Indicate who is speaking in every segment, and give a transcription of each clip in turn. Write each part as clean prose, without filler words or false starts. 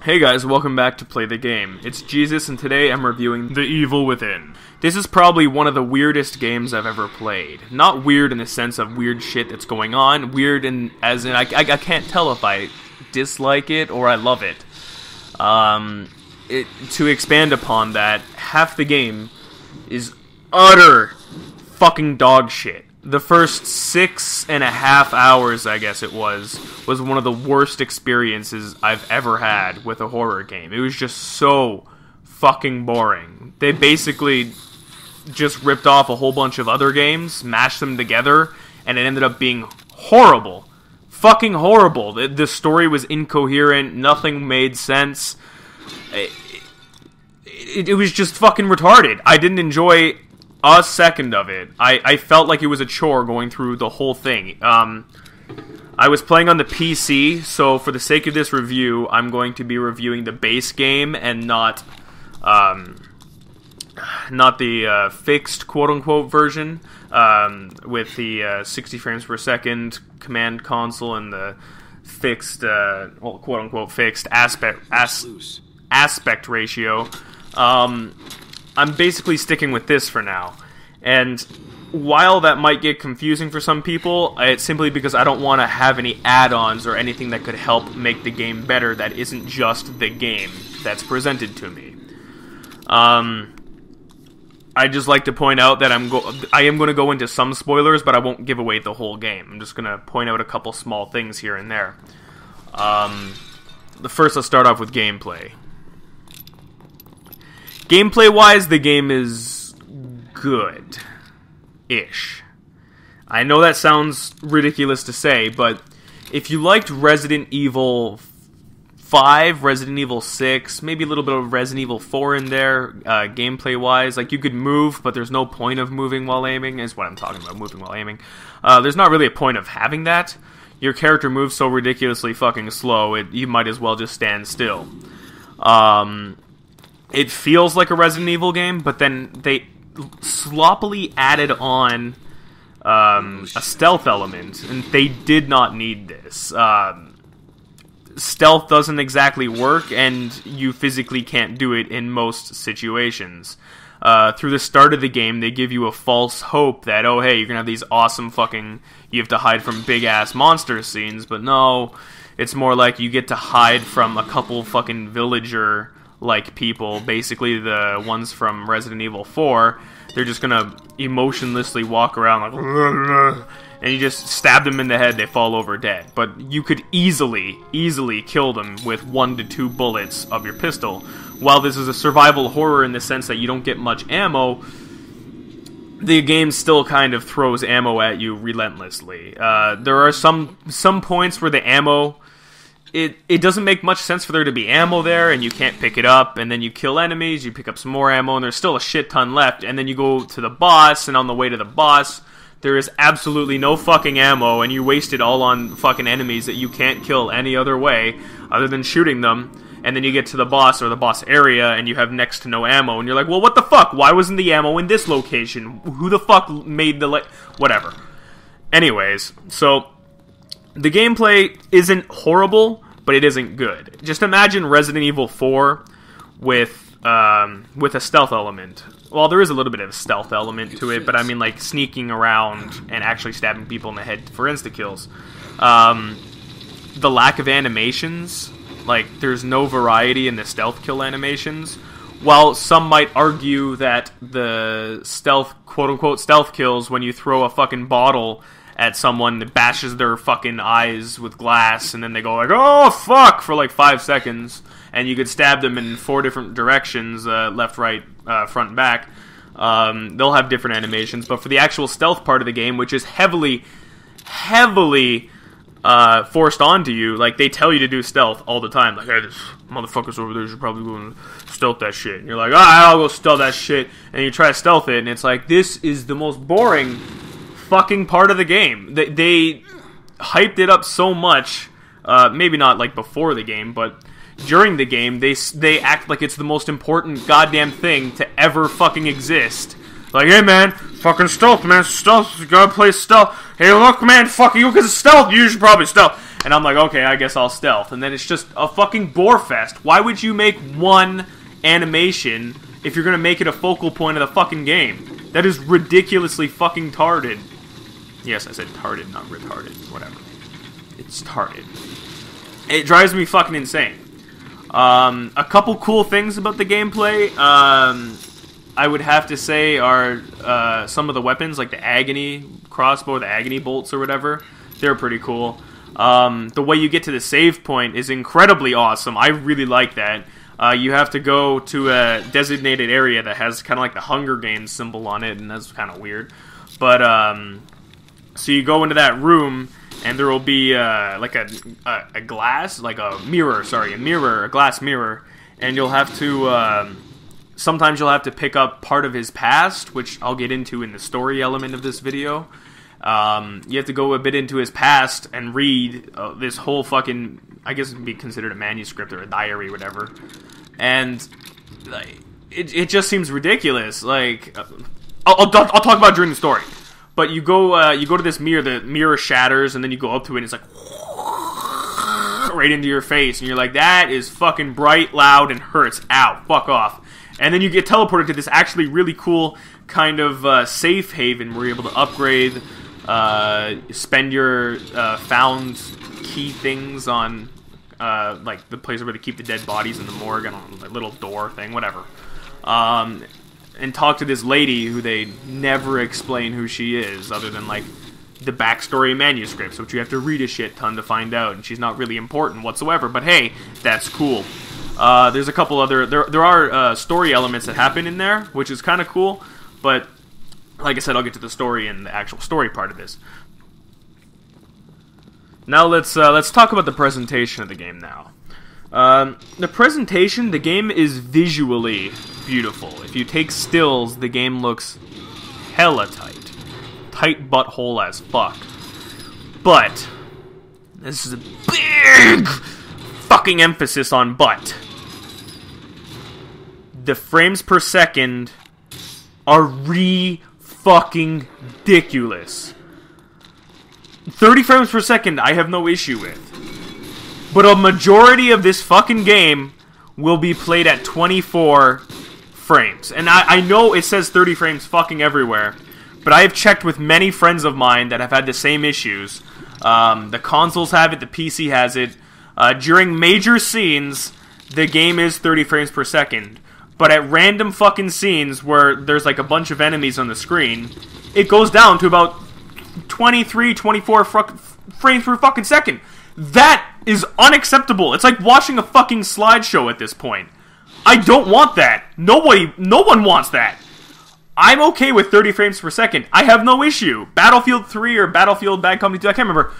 Speaker 1: Hey guys, welcome back to Play the Game. It's Jesus, and today I'm reviewing The Evil Within. This is probably one of the weirdest games I've ever played. Not weird in the sense of weird shit that's going on, weird as in I can't tell if I dislike it or I love it. To expand upon that, half the game is utter fucking dog shit. The first 6.5 hours, I guess it was one of the worst experiences I've ever had with a horror game. It was just so fucking boring. They basically just ripped off a whole bunch of other games, mashed them together, and it ended up being horrible. Fucking horrible. The story was incoherent, nothing made sense. It was just fucking retarded. I didn't enjoy a second of it. I felt like it was a chore going through the whole thing. I was playing on the PC, so for the sake of this review, I'm going to be reviewing the base game and not the fixed quote-unquote version with the 60 frames per second command console and the fixed, quote-unquote fixed aspect ratio. I'm basically sticking with this for now, and while that might get confusing for some people, it's simply because I don't want to have any add-ons or anything that could help make the game better that isn't just the game that's presented to me. I just like to point out that I am going to go into some spoilers, but I won't give away the whole game. I'm just going to point out a couple small things here and there. First, let's start off with gameplay. Gameplay-wise, the game is good-ish. I know that sounds ridiculous to say, but if you liked Resident Evil 5, Resident Evil 6, maybe a little bit of Resident Evil 4 in there, gameplay-wise, like you could move, but there's no point of moving while aiming, is what I'm talking about, moving while aiming. There's not really a point of having that. Your character moves so ridiculously fucking slow, you might as well just stand still. It feels like a Resident Evil game, but then they sloppily added on a stealth element, and they did not need this. Stealth doesn't exactly work, and you physically can't do it in most situations. Through the start of the game, they give you a false hope that, oh hey, you're gonna have these awesome fucking, you have to hide from big-ass monster scenes, but no, it's more like you get to hide from a couple fucking villager like people, basically the ones from Resident Evil 4. They're just gonna emotionlessly walk around like, and you just stab them in the head, they fall over dead. But you could easily kill them with 1 to 2 bullets of your pistol. While this is a survival horror in the sense that you don't get much ammo, the game still kind of throws ammo at you relentlessly. There are some points where the ammo, It doesn't make much sense for there to be ammo there, and you can't pick it up, and then you kill enemies, you pick up some more ammo, and there's still a shit ton left, and then you go to the boss, and on the way to the boss, there is absolutely no fucking ammo, and you waste it all on fucking enemies that you can't kill any other way, other than shooting them, and then you get to the boss, or the boss area, and you have next to no ammo, and you're like, well, what the fuck? Why wasn't the ammo in this location? Who the fuck made the whatever. Anyways, so the gameplay isn't horrible, but it isn't good. Just imagine Resident Evil 4 with a stealth element. Well, there is a little bit of a stealth element to it, but I mean like sneaking around and actually stabbing people in the head for insta-kills. The lack of animations, like there's no variety in the stealth kill animations. While some might argue that the stealth, quote-unquote stealth kills, when you throw a fucking bottle at someone that bashes their fucking eyes with glass, and then they go like, oh fuck, for like 5 seconds, and you could stab them in 4 different directions, left, right, front, and back. They'll have different animations, but for the actual stealth part of the game, which is heavily forced onto you, like they tell you to do stealth all the time, like, hey, this motherfucker's over there, you should probably go and stealth that shit, and you're like, I'll go stealth that shit, and you try to stealth it, and it's like, this is the most boring fucking part of the game. They hyped it up so much, maybe not like before the game, but during the game, they act like it's the most important goddamn thing to ever fucking exist. Like, hey man, fucking stealth, man, stealth, you gotta play stealth. Hey look man, fuck you, because it's stealth, you should probably stealth. And I'm like, okay, I guess I'll stealth. And then it's just a fucking bore fest. Why would you make one animation if you're gonna make it a focal point of the fucking game? That is ridiculously fucking tarded. Yes, I said tarded, not retarded. Whatever. It's tarded. It drives me fucking insane. A couple cool things about the gameplay, I would have to say are some of the weapons, like the Agony crossbow, the Agony bolts or whatever. They're pretty cool. The way you get to the save point is incredibly awesome. I really like that. You have to go to a designated area that has kind of like the Hunger Games symbol on it, and that's kind of weird. But, so you go into that room, and there will be, like a glass, like a mirror, sorry, a glass mirror, and you'll have to, sometimes you'll have to pick up part of his past, which I'll get into in the story element of this video. You have to go a bit into his past and read this whole fucking, I guess it would be considered a manuscript or a diary, whatever. And like, it just seems ridiculous. Like, I'll talk about it during the story. But you go to this mirror, the mirror shatters, and then you go up to it, and it's like right into your face, and you're like, that is fucking bright, loud, and hurts. Ow, fuck off. And then you get teleported to this actually really cool kind of safe haven where you're able to upgrade, spend your found key things on like the place where they keep the dead bodies in the morgue, and a little door thing, whatever. And talk to this lady who they never explain who she is, other than like the backstory manuscripts, which you have to read a shit ton to find out, and she's not really important whatsoever. But hey, that's cool. There's a couple other there are story elements that happen in there, which is kind of cool. But like I said, I'll get to the story and the actual story part of this. Now let's talk about the presentation of the game now. The presentation, the game is visually beautiful. If you take stills, the game looks hella tight. Tight butthole as fuck. But, this is a big fucking emphasis on but. The frames per second are fucking ridiculous. 30 frames per second I have no issue with. But a majority of this fucking game will be played at 24 frames. And I know it says 30 frames fucking everywhere, but I have checked with many friends of mine that have had the same issues. The consoles have it, the PC has it. During major scenes, the game is 30 frames per second. But at random fucking scenes where there's like a bunch of enemies on the screen, it goes down to about 23, 24 frames per fucking second. That is unacceptable. It's like watching a fucking slideshow at this point. I don't want that. No one wants that. I'm okay with 30 frames per second. I have no issue. Battlefield 3 or Battlefield Bad Company 2, I can't remember.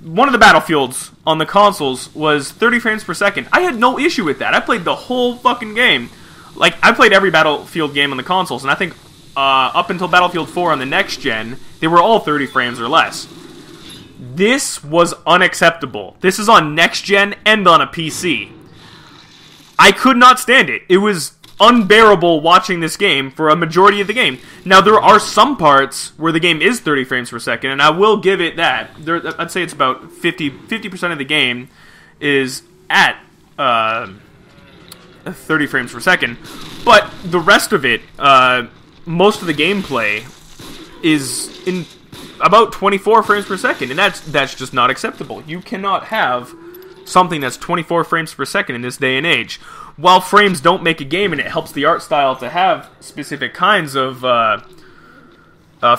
Speaker 1: One of the Battlefields on the consoles was 30 frames per second. I had no issue with that. I played the whole fucking game. Like, I played every Battlefield game on the consoles, and I think up until Battlefield 4 on the next gen, they were all 30 frames or less. This was unacceptable. This is on next gen and on a PC. I could not stand it. It was unbearable watching this game for a majority of the game. Now, there are some parts where the game is 30 frames per second, and I will give it that. I'd say it's about 50% of the game is at 30 frames per second. But the rest of it, most of the gameplay is in about 24 frames per second, and that's just not acceptable. You cannot have something that's 24 frames per second in this day and age. While frames don't make a game, and it helps the art style to have specific kinds of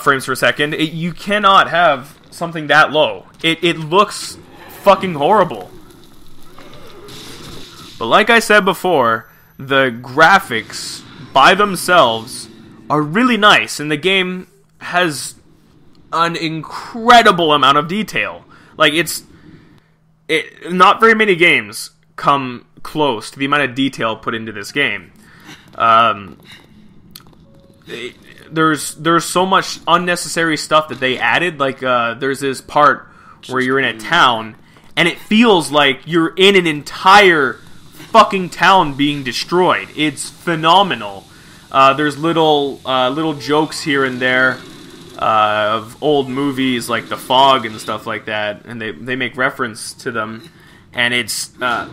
Speaker 1: frames per second, you cannot have something that low. It looks fucking horrible. But like I said before, the graphics by themselves are really nice, and the game has an incredible amount of detail. Like, not very many games come close to the amount of detail put into this game. There's so much unnecessary stuff that they added. Like, there's this part where you're in a town, and it feels like you're in an entire fucking town being destroyed. It's phenomenal. There's little jokes here and there of old movies like The Fog and stuff like that, and they make reference to them, and it's pretty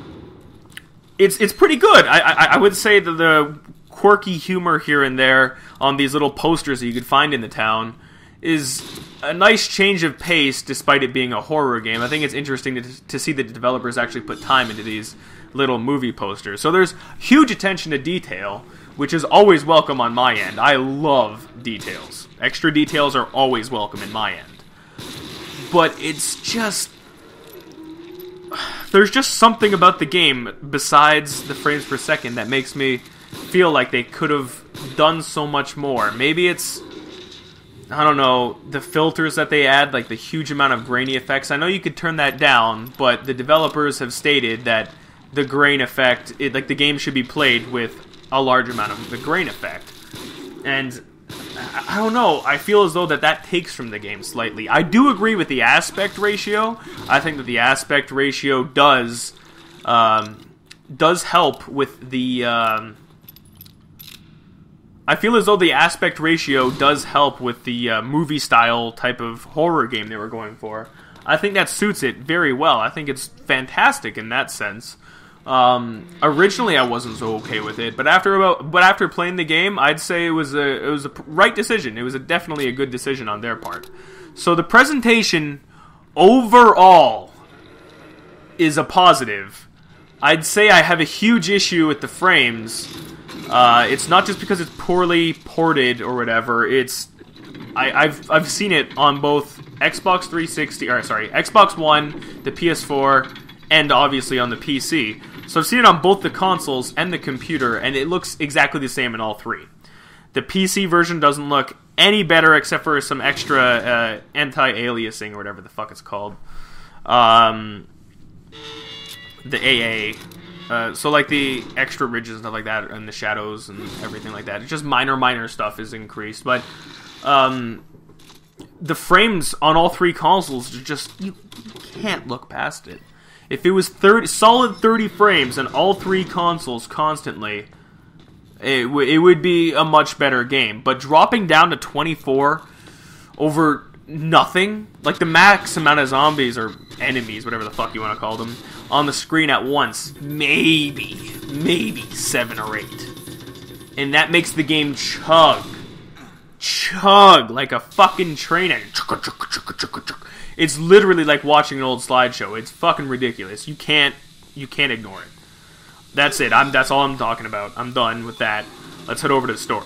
Speaker 1: good. I would say that the quirky humor here and there on these little posters that you could find in the town is a nice change of pace, despite it being a horror game. I think it's interesting to see that the developers actually put time into these little movie posters. So there's huge attention to detail, which is always welcome on my end. I love details. Extra details are always welcome in my end. But it's just... there's just something about the game, besides the frames per second, that makes me feel like they could have done so much more. Maybe it's... I don't know, the filters that they add, like the huge amount of grainy effects. I know you could turn that down, but the developers have stated that the grain effect, like the game should be played with a large amount of the grain effect. And I don't know, I feel as though that takes from the game slightly. I do agree with the aspect ratio. I think that the aspect ratio does help with the... I feel as though the aspect ratio does help with the movie-style type of horror game they were going for. I think that suits it very well. I think it's fantastic in that sense. Originally, I wasn't so okay with it, but after playing the game, I'd say it was a right decision. It was definitely a good decision on their part. So the presentation overall is a positive. I'd say I have a huge issue with the frames. It's not just because it's poorly ported or whatever. I've seen it on both Xbox 360, or sorry, Xbox One, the PS4, and obviously on the PC. So I've seen it on both the consoles and the computer, and it looks exactly the same in all three. The PC version doesn't look any better except for some extra anti-aliasing or whatever the fuck it's called. The AA. So like the extra ridges and stuff like that, and the shadows and everything like that. It's just minor stuff is increased, but the frames on all three consoles are just, you can't look past it. If it was solid 30 frames on all three consoles constantly, it would be a much better game. But dropping down to 24 over nothing, like the max amount of zombies or enemies, whatever the fuck you want to call them, on the screen at once, maybe 7 or 8. And that makes the game chug like a fucking train engine. It's literally like watching an old slideshow. It's fucking ridiculous. You can't ignore it. That's it. That's all I'm talking about. I'm done with that. Let's head over to the story.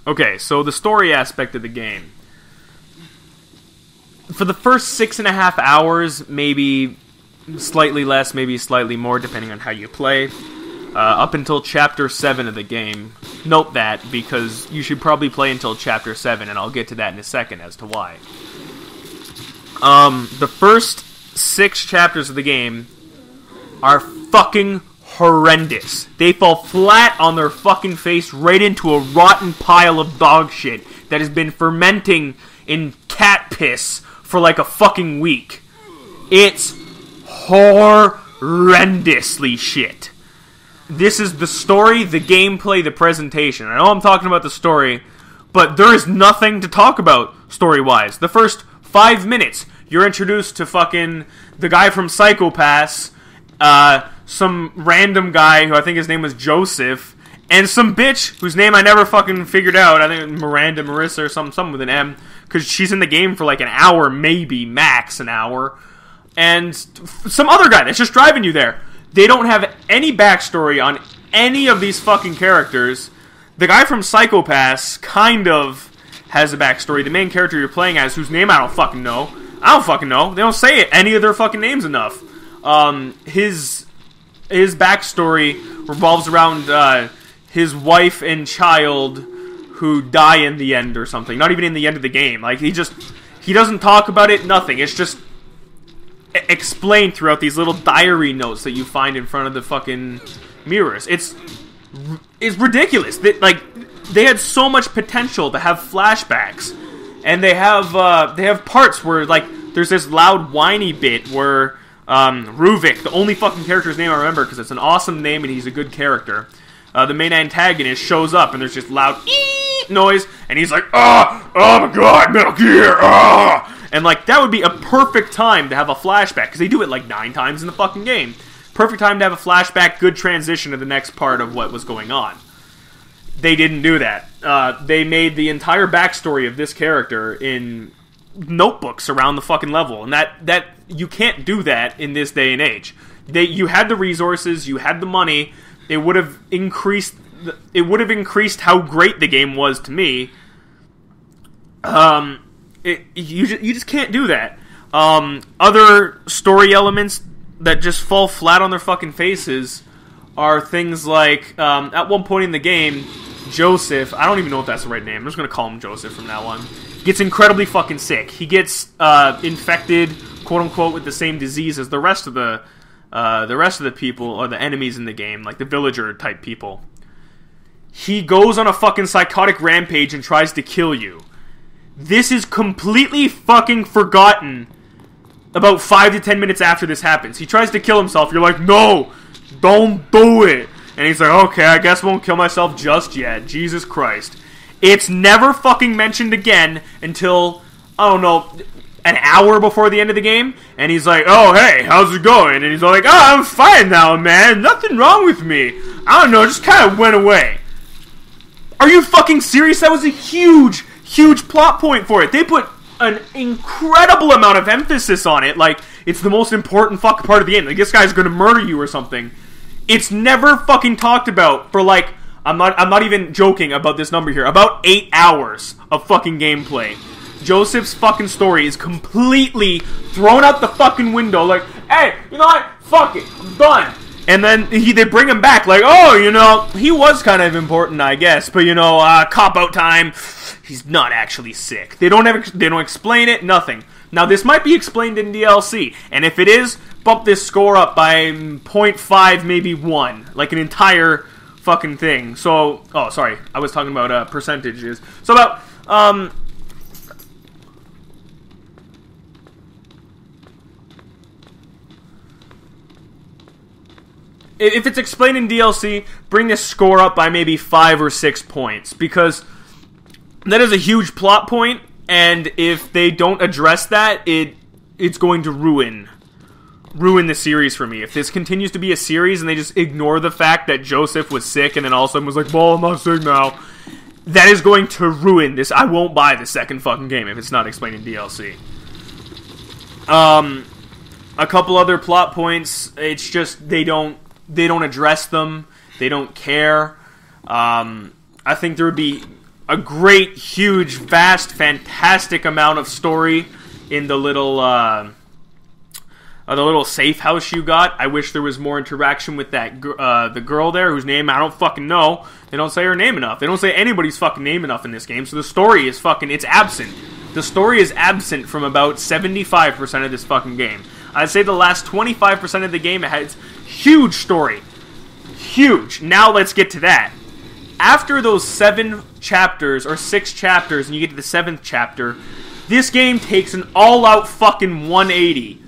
Speaker 1: Okay, so the story aspect of the game. For the first 6.5 hours, maybe slightly less, maybe slightly more, depending on how you play, up until Chapter 7 of the game. Note that, because you should probably play until Chapter 7, and I'll get to that in a second as to why. The first 6 chapters of the game are fucking horrendous. They fall flat on their fucking face right into a rotten pile of dog shit that has been fermenting in cat piss for like a fucking week. It's horrendously shit. This is the story, the gameplay, the presentation. I know I'm talking about the story, but there is nothing to talk about story-wise. The first 5 minutes, you're introduced to fucking the guy from PsychoPass, some random guy who I think his name was Joseph, and some bitch whose name I never fucking figured out. I think Miranda, Marissa, or something with an M, because she's in the game for like an hour, maybe, max an hour. And some other guy that's just driving you there. They don't have any backstory on any of these fucking characters. The guy from PsychoPass kind of has a backstory. The main character you're playing as, whose name I don't fucking know. They don't say any of their fucking names enough. His backstory revolves around his wife and child who die in the end or something. Not even in the end of the game. Like, he doesn't talk about it, nothing. It's just explained throughout these little diary notes that you find in front of the fucking mirrors. It's ridiculous. They had so much potential to have flashbacks, and they have parts where like there's this loud whiny bit where Ruvik, the only fucking character's name I remember because it's an awesome name and he's a good character. The main antagonist shows up and there's just loud noise and he's like, oh my god, Metal Gear, and like that would be a perfect time to have a flashback because they do it like 9 times in the fucking game. Perfect time to have a flashback, good transition to the next part of what was going on. They didn't do that. They made the entire backstory of this character in notebooks around the fucking level, and that you can't do that in this day and age. You had the resources, you had the money. It would have increased how great the game was to me. You just can't do that. Other story elements that just fall flat on their fucking faces are things like at one point in the game, Joseph, I don't even know if that's the right name, I'm just going to call him Joseph from now on, gets incredibly fucking sick. He gets infected, quote-unquote, with the same disease as the rest of the people, or the enemies in the game, like the villager-type people. He goes on a fucking psychotic rampage and tries to kill you. This is completely fucking forgotten about 5 to 10 minutes after this happens. He tries to kill himself. You're like, no, don't do it. And he's like, okay, I guess I won't kill myself just yet. Jesus Christ. It's never fucking mentioned again until, I don't know, an hour before the end of the game. And he's like, oh, hey, how's it going? And he's like, oh, I'm fine now, man. Nothing wrong with me. I don't know, just kind of went away. Are you fucking serious? That was a huge, huge plot point for it. They put an incredible amount of emphasis on it. Like, it's the most important fucking part of the game. Like, this guy's gonna murder you or something. It's never fucking talked about for like, I'm not even joking about this number here, about 8 hours of fucking gameplay. Joseph's fucking story is completely thrown out the fucking window. Like, hey, you know what? Fuck it, I'm done. And then they bring him back like, oh, you know, he was kind of important, I guess, but you know, cop-out time, he's not actually sick. They don't explain it, nothing. Now, this might be explained in DLC, and if it is, bump this score up by 0.5, maybe 1, like an entire fucking thing. So, oh, sorry, I was talking about percentages. So about, if it's explained in DLC, bring this score up by maybe 5 or 6 points, because that is a huge plot point, and if they don't address that, it's going to ruin the series for me. If this continues to be a series and they just ignore the fact that Joseph was sick and then all of a sudden was like, well, I'm not sick now, that is going to ruin this. I won't buy the second fucking game if it's not explained in DLC. A couple other plot points, it's just they don't address them. They don't care. I think there would be a great, huge, vast, fantastic amount of story in the little safe house you got. I wish there was more interaction with that the girl there, whose name I don't fucking know. They don't say her name enough. They don't say anybody's fucking name enough in this game, so the story is it's absent. The story is absent from about 75% of this fucking game. I'd say the last 25% of the game has huge story. Huge. Now let's get to that. After those 7 chapters, or 6 chapters, and you get to the 7th chapter, this game takes an all-out fucking 180.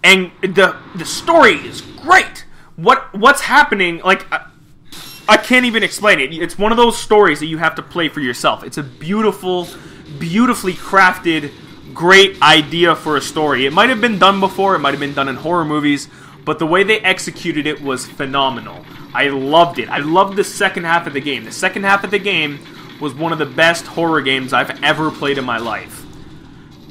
Speaker 1: And the story is great. What's happening, like, I can't even explain it. It's one of those stories that you have to play for yourself. It's a beautiful, beautifully crafted, great idea for a story. It might have been done before, it might have been done in horror movies, but the way they executed it was phenomenal. I loved it. I loved the second half of the game. The second half of the game was one of the best horror games I've ever played in my life,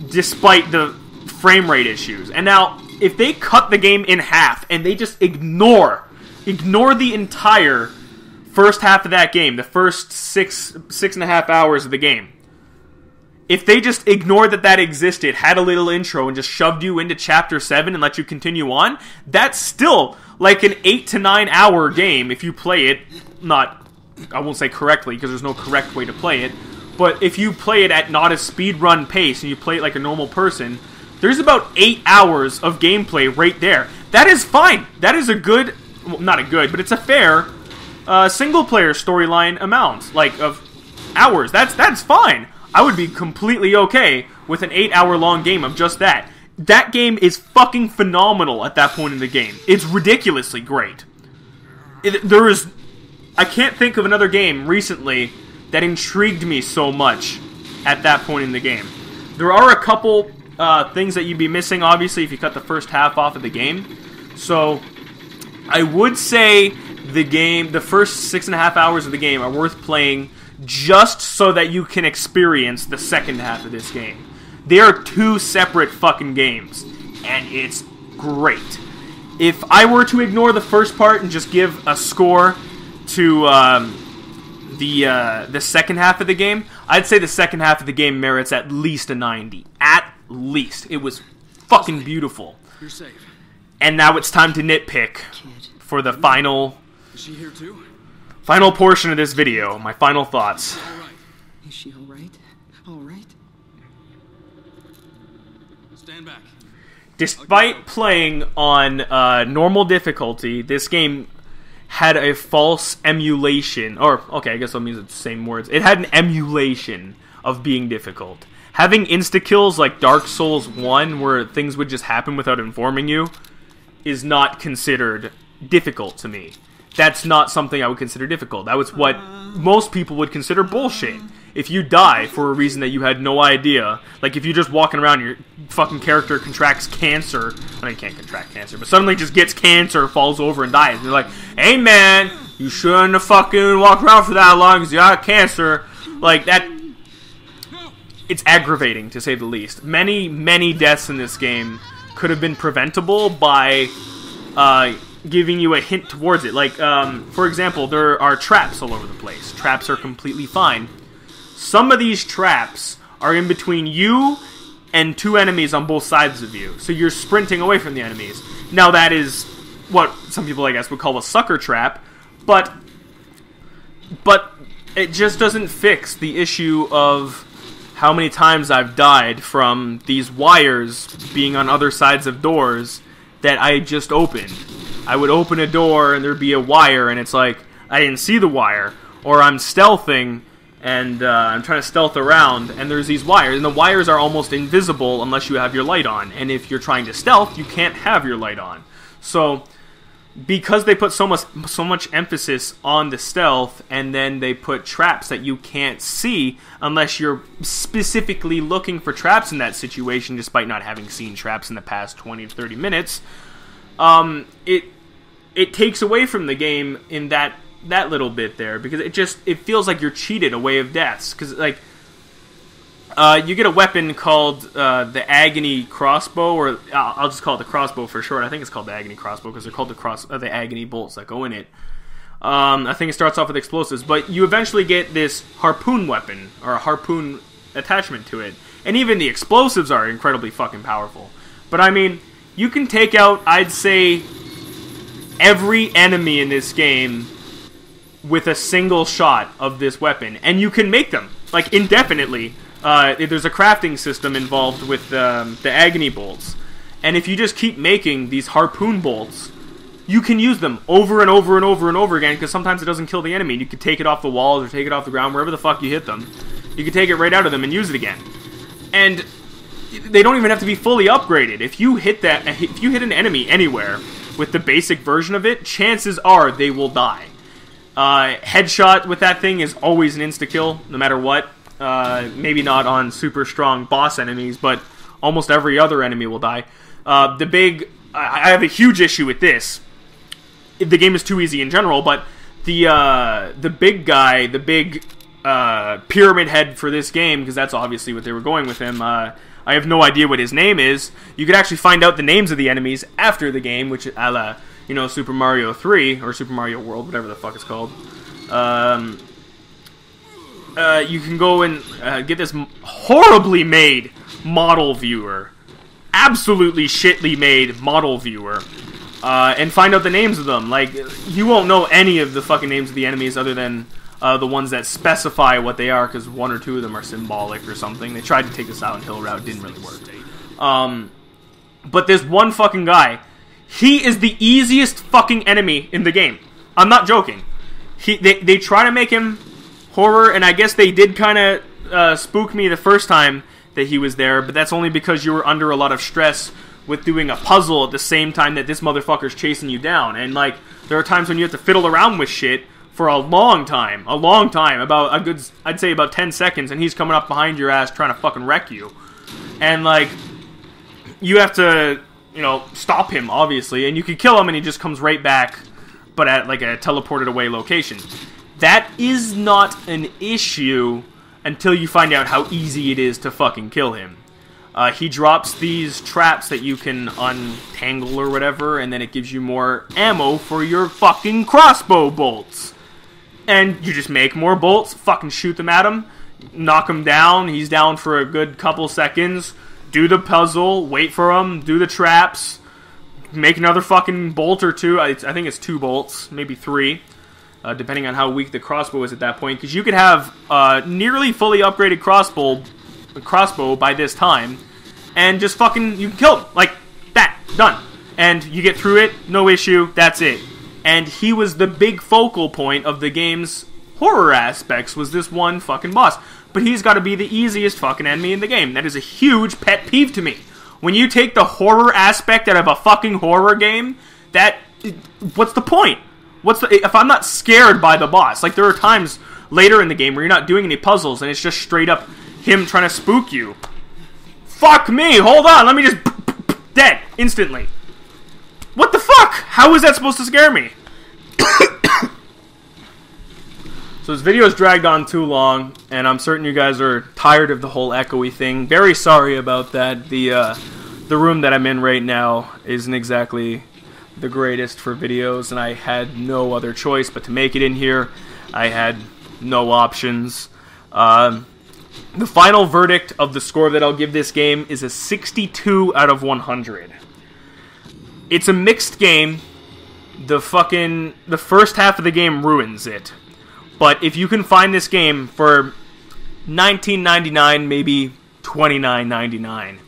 Speaker 1: despite the frame rate issues. And now, if they cut the game in half and they just ignore the entire first half of that game, the first six and a half hours of the game, if they just ignored that existed, had a little intro, and just shoved you into Chapter 7 and let you continue on, that's still like an 8 to 9 hour game if you play it, I won't say correctly, because there's no correct way to play it, but if you play it at not a speedrun pace and you play it like a normal person, there's about 8 hours of gameplay right there. That is fine. That is a good, well, not a good, but it's a fair single-player storyline amount, like, of hours. That's fine. I would be completely okay with an 8-hour long game of just that. that game is fucking phenomenal at that point in the game. It's ridiculously great. I can't think of another game recently that intrigued me so much at that point in the game. There are a couple things that you'd be missing, obviously, if you cut the first half off of the game. So, I would say the first 6.5 hours of the game are worth playing just so that you can experience the second half of this game. They are two separate fucking games, and it's great. If I were to ignore the first part and just give a score to the second half of the game, I'd say the second half of the game merits at least a 90. At least. It was fucking beautiful.
Speaker 2: You're safe.
Speaker 1: And now it's time to nitpick for the final...
Speaker 2: Is she here too?
Speaker 1: Final portion of this video. My final thoughts.
Speaker 2: All right.
Speaker 3: Is she alright? Alright?
Speaker 2: Stand back.
Speaker 1: Despite playing on normal difficulty, this game had a false emulation, or, okay, I guess I'll use the same words. It had an emulation of being difficult. Having insta-kills like Dark Souls 1, where things would just happen without informing you, is not considered difficult to me. That's not something I would consider difficult. That was what most people would consider bullshit. If you die for a reason that you had no idea, like if you're just walking around, your fucking character contracts cancer, I mean, can't contract cancer, but suddenly just gets cancer, falls over and dies, and you're like, hey man, you shouldn't have fucking walked around for that long because you got cancer. Like, that, it's aggravating, to say the least. Many, many deaths in this game could have been preventable by giving you a hint towards it. Like, for example, there are traps all over the place. Traps are completely fine. Some of these traps are in between you and two enemies on both sides of you. So you're sprinting away from the enemies. Now that is what some people, I guess, would call a sucker trap, but it just doesn't fix the issue of how many times I've died from these wires being on other sides of doors that I just opened. I would open a door and there'd be a wire and it's like, I didn't see the wire. Or I'm stealthing and I'm trying to stealth around and there's these wires. And the wires are almost invisible unless you have your light on. And if you're trying to stealth, you can't have your light on. So, because they put so much emphasis on the stealth, and then they put traps that you can't see unless you're specifically looking for traps in that situation, despite not having seen traps in the past 20 to 30 minutes, it takes away from the game in that little bit there, because it feels like you're cheated away of deaths, because like you get a weapon called the Agony Crossbow, or I'll just call it the crossbow for short. I think it's called the Agony Crossbow because they're called the Agony bolts that go in it. I think it starts off with explosives, but you eventually get this harpoon weapon, or a harpoon attachment to it, and even the explosives are incredibly fucking powerful. But I mean, you can take out, I'd say, every enemy in this game with a single shot of this weapon, and you can make them like indefinitely. There's a crafting system involved with the Agony bolts, and if you just keep making these harpoon bolts, you can use them over and over and over and over again, because sometimes it doesn't kill the enemy. You can take it off the walls or take it off the ground, wherever the fuck you hit them. You can take it right out of them and use it again. And they don't even have to be fully upgraded. If you hit an enemy anywhere with the basic version of it, chances are they will die. Headshot with that thing is always an insta-kill, no matter what. Maybe not on super strong boss enemies, but almost every other enemy will die. I have a huge issue with this. The game is too easy in general, but the big guy, the big pyramid head for this game, because that's obviously what they were going with him. I have no idea what his name is. You could actually find out the names of the enemies after the game, which a la, Super Mario 3, or Super Mario World, whatever the fuck it's called. You can go and get this horribly made model viewer. Absolutely shitly made model viewer. And find out the names of them. Like, you won't know any of the fucking names of the enemies other than the ones that specify what they are, because one or two of them are symbolic or something. They tried to take the Silent Hill route, didn't really work. But this one fucking guy, he is the easiest fucking enemy in the game. I'm not joking. They try to make him horror, and I guess they did kind of spook me the first time that he was there, but that's only because you were under a lot of stress with doing a puzzle at the same time that this motherfucker's chasing you down. And, like, there are times when you have to fiddle around with shit for a long time, about a good, I'd say about 10 seconds, and he's coming up behind your ass trying to fucking wreck you. And, like, you have to, you know, stop him, obviously, and you can kill him and he just comes right back, but at, like, a teleported away location. That is not an issue until you find out how easy it is to fucking kill him. He drops these traps that you can untangle or whatever, and then it gives you more ammo for your fucking crossbow bolts. And you just make more bolts, fucking shoot them at him, knock him down, he's down for a good couple seconds, do the puzzle, wait for him, do the traps, make another fucking bolt or two. I think it's 2 bolts, maybe 3. Depending on how weak the crossbow is at that point, because you could have nearly fully upgraded crossbow by this time, and just fucking, you can kill him, like, that, done. And you get through it, no issue, that's it. And he was the big focal point of the game's horror aspects, was this one fucking boss. But he's got to be the easiest fucking enemy in the game. That is a huge pet peeve to me. When you take the horror aspect out of a fucking horror game, what's the point? If I'm not scared by the boss, like there are times later in the game where you're not doing any puzzles and it's just straight up him trying to spook you. Fuck me, hold on, let me just dead instantly. What the fuck? How is that supposed to scare me? So this video has dragged on too long, and I'm certain you guys are tired of the whole echoey thing. Very sorry about that. The room that I'm in right now isn't exactly the greatest for videos, and I had no other choice but to make it in here. I had no options. The final verdict of the score that I'll give this game is a 62 out of 100. It's a mixed game. The first half of the game ruins it. But if you can find this game for $19.99, maybe $29.99,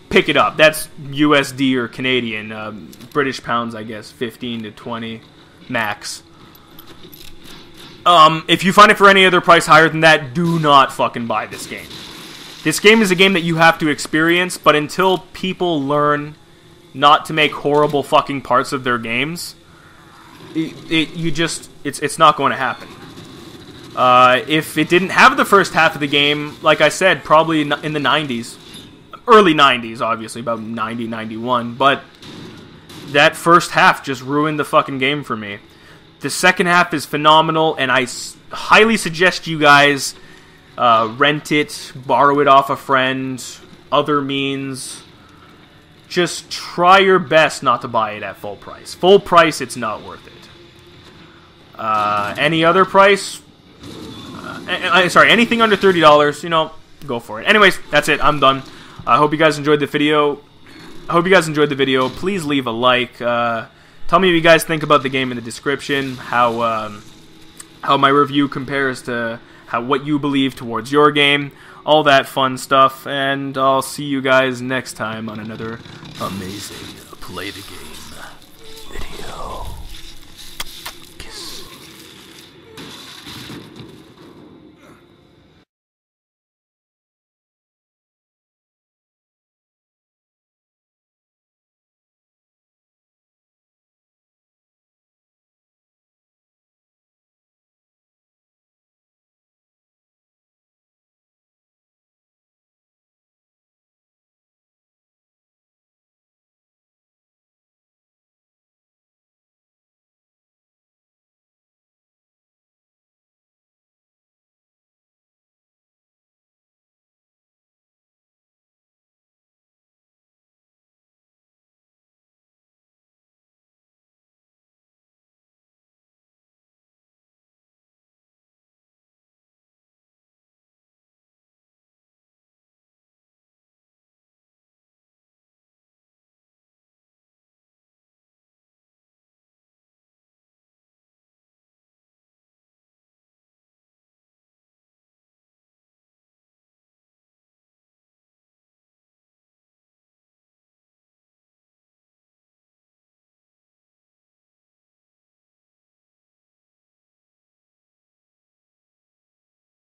Speaker 1: pick it up. That's USD or Canadian. British pounds, I guess, 15 to 20 max. If you find it for any other price higher than that, do not fucking buy this game. This game is a game that you have to experience, but until people learn not to make horrible fucking parts of their games, it's not going to happen. If it didn't have the first half of the game, like I said, probably in the 90s, early 90s, obviously, about 90, 91, but that first half just ruined the fucking game for me. The second half is phenomenal, and I highly suggest you guys rent it, borrow it off a friend, other means. Just try your best not to buy it at full price. Full price, it's not worth it. Any other price? Anything under $30, you know, go for it. Anyways, that's it. I'm done. I hope you guys enjoyed the video. Please leave a like. Tell me what you guys think about the game in the description. How my review compares to what you believe towards your game. All that fun stuff. And I'll see you guys next time on another amazing Play the Game.